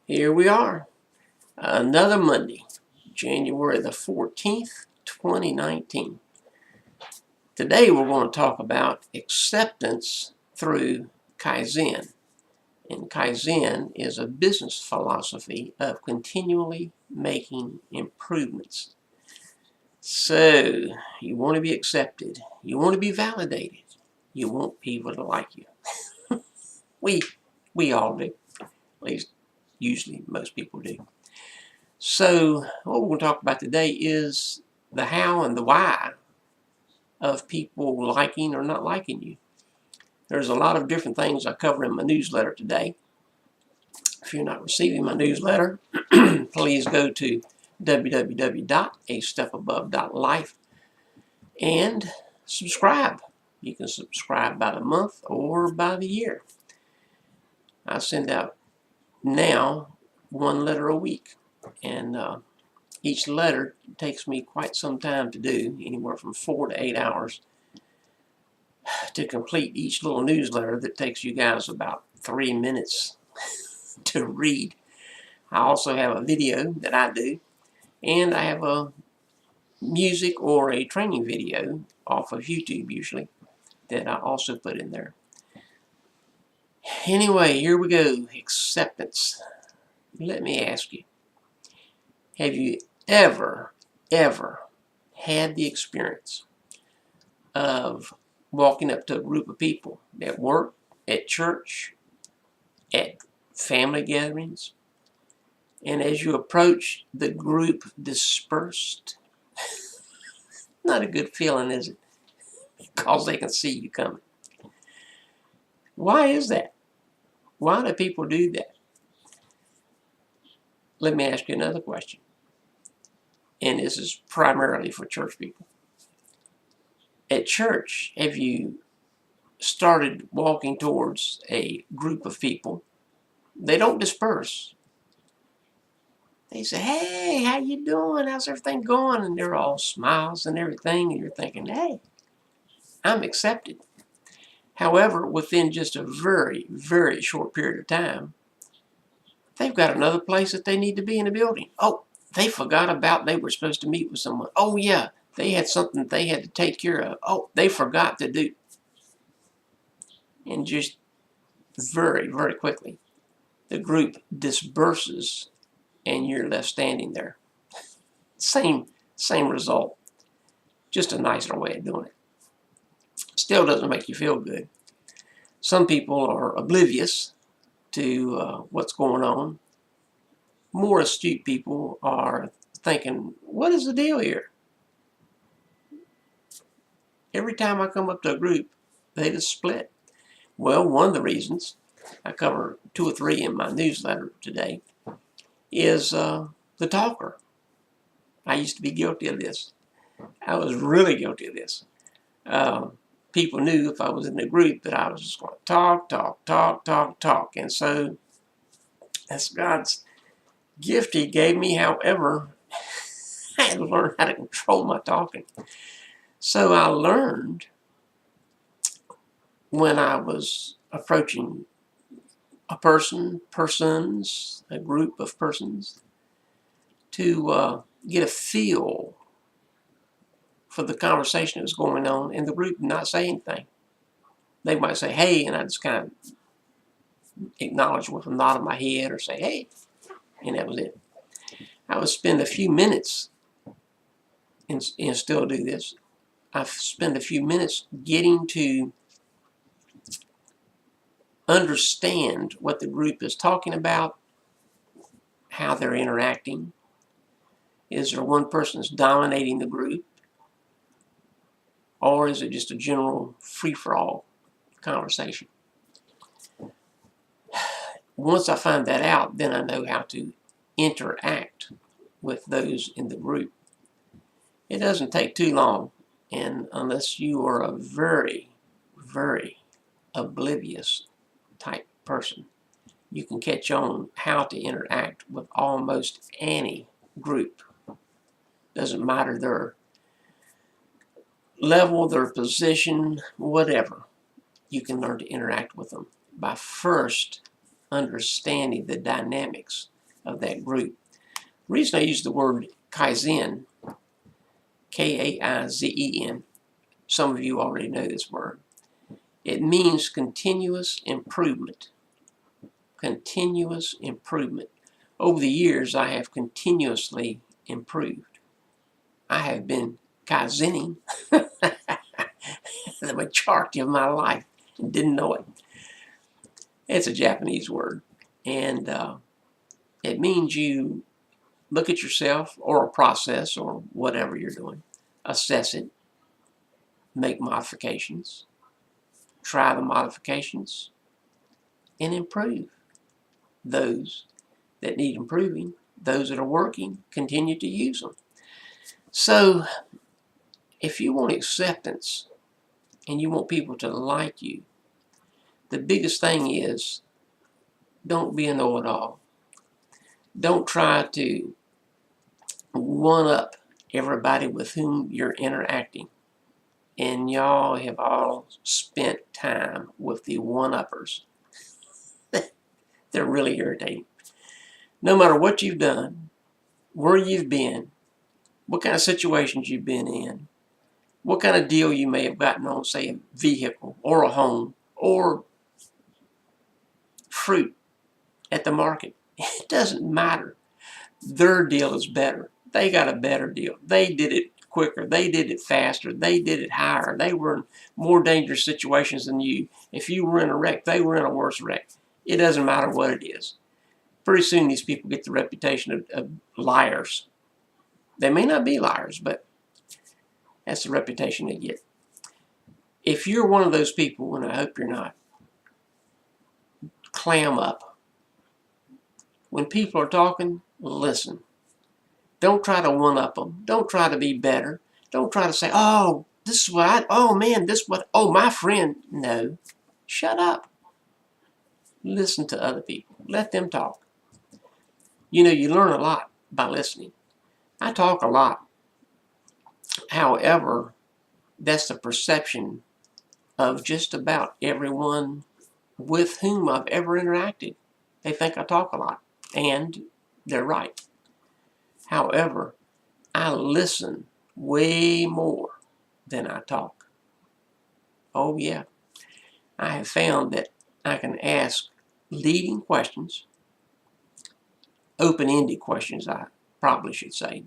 Here we are, another Monday, January the 14th, 2019. Today we're going to talk about acceptance through Kaizen. And Kaizen is a business philosophy of continually making improvements. So, you want to be accepted. You want to be validated. You want people to like you. We all do. At least, usually, most people do. So, what we're going to talk about today is the how and the why of people liking or not liking you. There's a lot of different things I cover in my newsletter today. If you're not receiving my newsletter, please go to www.astepabove.life and subscribe. You can subscribe by the month or by the year. I send out now one letter a week, and each letter takes me quite some time to do, anywhere from 4 to 8 hours to complete each little newsletter that takes you guys about 3 minutes to read. I also have a video that I do, and I have a music or a training video off of YouTube usually that I also put in there. Anyway, here we go. Acceptance. Let me ask you, have you ever had the experience of walking up to a group of people at work, at church, at family gatherings, and as you approach, the group dispersed? Not a good feeling, is it? Because they can see you coming. Why is that? Why do people do that? Let me ask you another question. And this is primarily for church people. At church, have you started walking towards a group of people? They don't disperse. They say, "Hey, how you doing? How's everything going?" And they're all smiles and everything, and you're thinking, "Hey, I'm accepted." However, within just a very short period of time, they've got another place that they need to be in the building. Oh, they forgot about they were supposed to meet with someone. Oh yeah, they had something they had to take care of. Oh, they forgot to do. And just very quickly, the group disperses and you're left standing there. Same result, just a nicer way of doing it. Still doesn't make you feel good. Some people are oblivious to what's going on. More astute people are thinking, what is the deal here? Every time I come up to a group, they just split. Well, one of the reasons, I cover 2 or 3 in my newsletter today, is the talker. I used to be guilty of this. I was really guilty of this. People knew if I was in a group that I was just going to talk. And so that's God's gift He gave me. However, I had to learn how to control my talking. So I learned when I was approaching a persons, a group of persons, to get a feel for the conversation that was going on, and the group did not say anything. They might say, "Hey," and I just kind of acknowledge with a nod of my head or say, "Hey," and that was it. I would spend a few minutes, and still do this, I spend a few minutes getting to understand what the group is talking about, how they're interacting. Is there one person that's dominating the group? Or is it just a general free-for-all conversation? Once I find that out, then I know how to interact with those in the group. It doesn't take too long, and unless you are a very oblivious type person, you can catch on how to interact with almost any group. Doesn't matter their level, their position, whatever. You can learn to interact with them by first understanding the dynamics of that group. The reason I use the word Kaizen, Kaizen, some of you already know this word. It means continuous improvement. Continuous improvement. Over the years, I have continuously improved. I have been Kaizening the majority of my life and didn't know it. It's a Japanese word, and it means you look at yourself or a process or whatever you're doing, assess it, make modifications, try the modifications, and improve. Those that need improving, those that are working, continue to use them. So if you want acceptance and you want people to like you, the biggest thing is don't be a know-it-all. Don't try to one-up everybody with whom you're interacting. And y'all have all spent time with the one-uppers. They're really irritating. No matter what you've done, where you've been, what kind of situations you've been in, what kind of deal you may have gotten on, say, a vehicle or a home or fruit at the market. It doesn't matter. Their deal is better. They got a better deal. They did it quicker. They did it faster. They did it higher. They were in more dangerous situations than you. If you were in a wreck, they were in a worse wreck. It doesn't matter what it is. Pretty soon these people get the reputation of liars. They may not be liars, but that's the reputation they get. If you're one of those people, and I hope you're not, clam up. When people are talking, listen. Don't try to one-up them. Don't try to be better. Don't try to say, oh, this is what oh man, this is what, oh, my friend. No, shut up. Listen to other people. Let them talk. You know, you learn a lot by listening. I talk a lot. However, that's the perception of just about everyone with whom I've ever interacted. They think I talk a lot, and they're right. However, I listen way more than I talk. Oh yeah, I have found that I can ask leading questions, open-ended questions, I probably should say.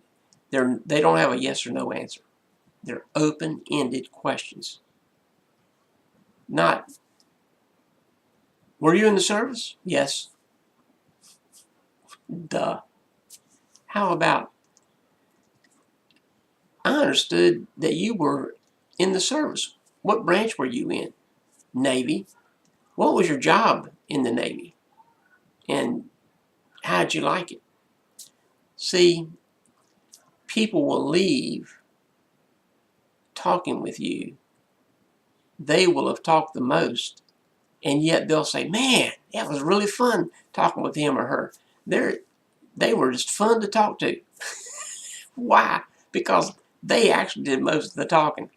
They don't have a yes or no answer. They're open-ended questions. Not, were you in the service? Yes. Duh. How about, I understood that you were in the service. What branch were you in? Navy. What was your job in the Navy? And how did you like it? See, people will leave talking with you. They will have talked the most, and yet they'll say, man, that was really fun talking with him or her. They were just fun to talk to. Why? Because they actually did most of the talking.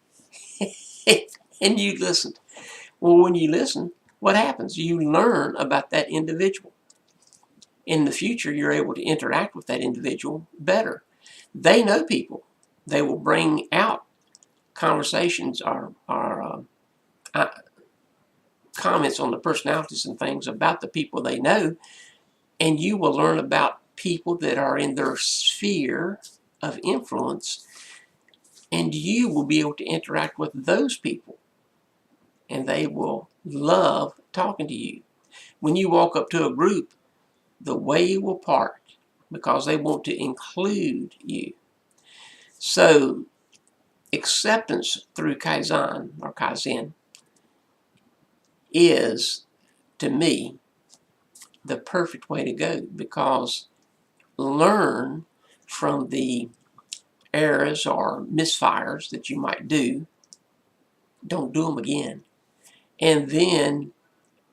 And you listened. Well, when you listen, what happens? You learn about that individual. In the future, you're able to interact with that individual better. They know people. They will bring out conversations or comments on the personalities and things about the people they know, and you will learn about people that are in their sphere of influence, and you will be able to interact with those people, and they will love talking to you. When you walk up to a group, the way will part because they want to include you. So acceptance through Kaizen or Kaizen is, to me, the perfect way to go, because learn from the errors or misfires that you might do. Don't do them again. And then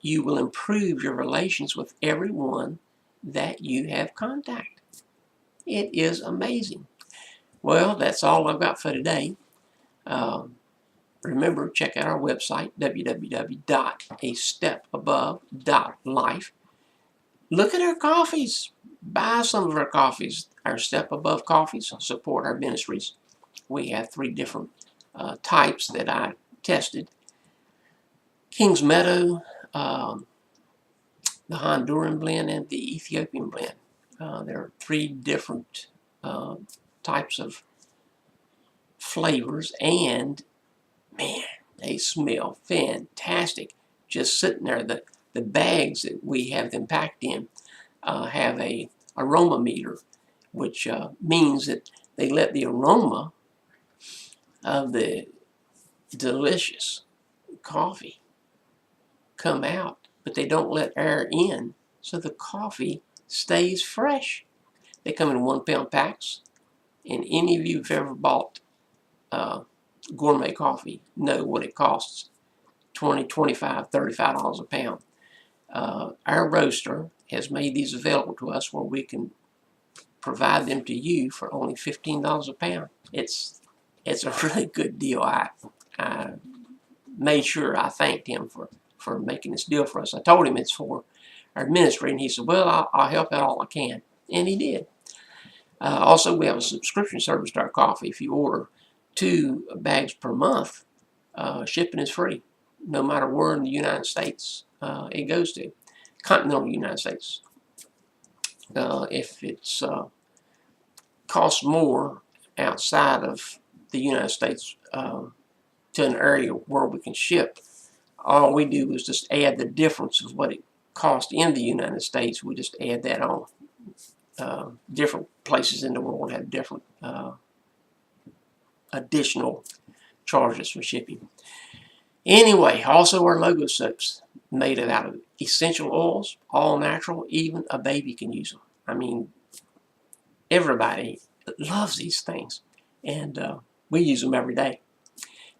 you will improve your relations with everyone that you have contact. It is amazing. Well, that's all I've got for today. Remember, check out our website, www.astepabove.life. Look at our coffees. Buy some of our coffees, our Step Above coffees, support our ministries. We have 3 different types that I tested. King's Meadow, the Honduran blend, and the Ethiopian blend. There are 3 different types of flavors, and man, they smell fantastic just sitting there. The bags that we have them packed in have a aroma meter, which means that they let the aroma of the delicious coffee come out, but they don't let air in, so the coffee stays fresh. They come in 1-pound packs, and any of you who've ever bought gourmet coffee know what it costs. $20, $25, $35 a pound. Our roaster has made these available to us where we can provide them to you for only $15 a pound. It's a really good deal. I made sure I thanked him for making this deal for us. I told him it's for our ministry, and he said, well, I'll help out all I can. And he did. Also, we have a subscription service to our coffee. If you order 2 bags per month, shipping is free, no matter where in the United States it goes to. Continental United States. If it's costs more outside of the United States to an area where we can ship, all we do is just add the difference of what it cost in the United States. We just add that on. Different places in the world have different additional charges for shipping. Anyway, also our logo soaps made it out of essential oils, all natural. Even a baby can use them. I mean, everybody loves these things, and we use them every day.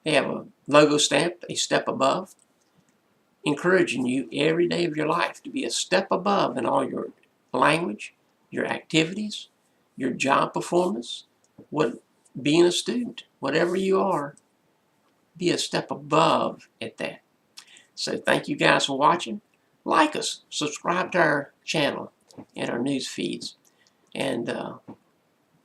They have a logo stamped, a step above, encouraging you every day of your life to be a step above in all your language, your activities, your job performance, being a student, whatever you are, be a step above at that. So thank you guys for watching. Like us, subscribe to our channel and our news feeds, and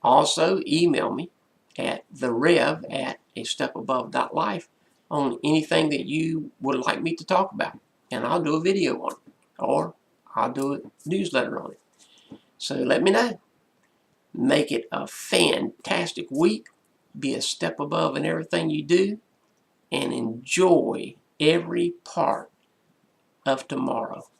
also email me at therev@astepabove.life on anything that you would like me to talk about, and I'll do a video on it, or I'll do a newsletter on it. So let me know. Make it a fantastic week. Be a step above in everything you do, and enjoy every part of tomorrow.